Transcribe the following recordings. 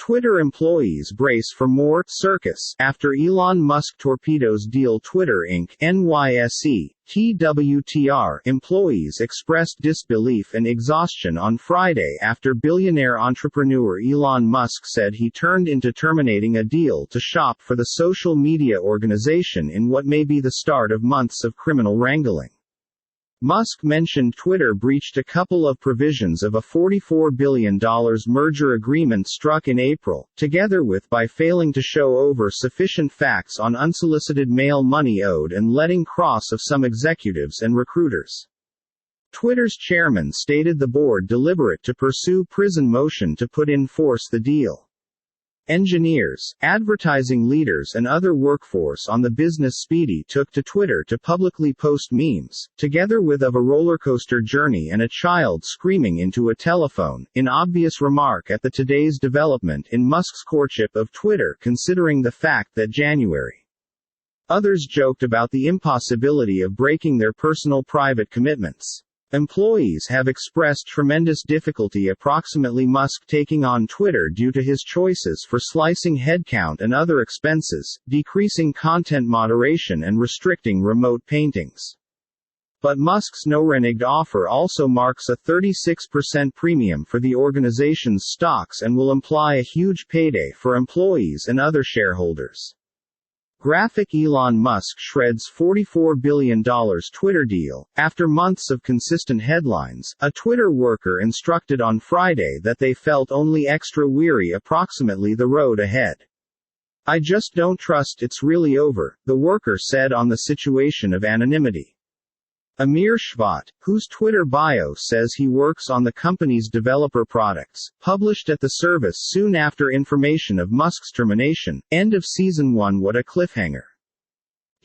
Twitter employees brace for more circus after Elon Musk Torpedoes deal. Twitter Inc. NYSE, TWTR employees expressed disbelief and exhaustion on Friday after billionaire entrepreneur Elon Musk said he turned into terminating a deal to shop for the social media organization in what may be the start of months of criminal wrangling. Musk mentioned Twitter breached a couple of provisions of a $44 billion merger agreement struck in April, together with by failing to show over sufficient facts on unsolicited mail money owed and letting cross of some executives and recruiters. Twitter's chairman stated the board deliberate to pursue prison motion to put in force the deal. Engineers, advertising leaders and other workforce on the business speedy took to Twitter to publicly post memes, together with of a rollercoaster journey and a child screaming into a telephone, in obvious remark at the today's development in Musk's courtship of Twitter considering the fact that January. Others joked about the impossibility of breaking their personal private commitments. Employees have expressed tremendous difficulty approximately Musk taking on Twitter due to his choices for slicing headcount and other expenses, decreasing content moderation and restricting remote paintings. But Musk's no-reneged offer also marks a 36% premium for the organization's stocks and will imply a huge payday for employees and other shareholders. Graphic Elon Musk shreds $44 billion Twitter deal. After months of consistent headlines, a Twitter worker instructed on Friday that they felt only extra weary approximately the road ahead. "I just don't trust it's really over," the worker said on the situation of anonymity. Amir Shvat, whose Twitter bio says he works on the company's developer products, published at the service soon after information of Musk's termination. End of Season 1. What a cliffhanger.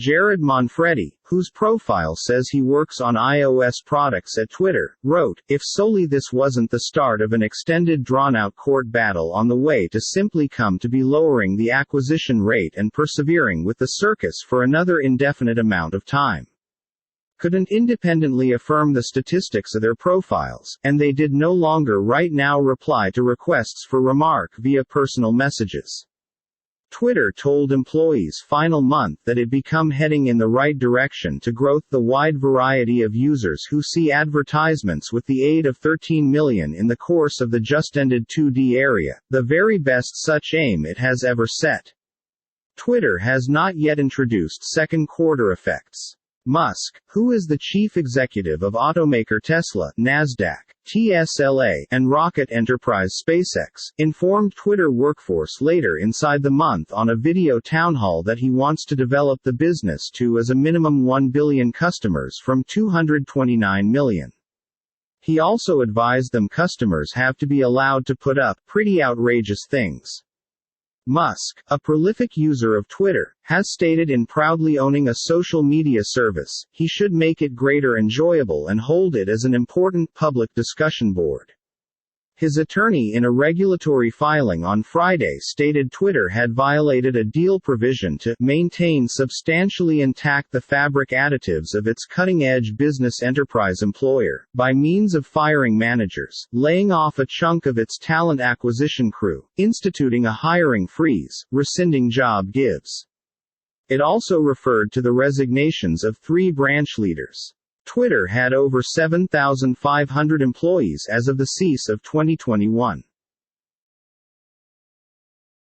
Jared Manfredi, whose profile says he works on iOS products at Twitter, wrote, "If solely this wasn't the start of an extended drawn-out court battle on the way to simply come to be lowering the acquisition rate and persevering with the circus for another indefinite amount of time. Couldn't independently affirm the statistics of their profiles, and they did no longer right now reply to requests for remark via personal messages." Twitter told employees final month that it become heading in the right direction to growth the wide variety of users who see advertisements with the aid of 13 million in the course of the just-ended 2D area, the very best such aim it has ever set. Twitter has not yet introduced second quarter effects. Musk, who is the chief executive of automaker Tesla, Nasdaq, TSLA, and rocket enterprise SpaceX, informed Twitter workforce later inside the month on a video town hall that he wants to develop the business to as a minimum 1 billion customers from 229 million. He also advised them customers have to be allowed to put up pretty outrageous things. Musk, a prolific user of Twitter, has stated in proudly owning a social media service, he should make it greater enjoyable and hold it as an important public discussion board. His attorney in a regulatory filing on Friday stated Twitter had violated a deal provision to maintain substantially intact the fabric additives of its cutting-edge business enterprise employer, by means of firing managers, laying off a chunk of its talent acquisition crew, instituting a hiring freeze, rescinding job gives. It also referred to the resignations of 3 branch leaders. Twitter had over 7,500 employees as of the cease of 2021.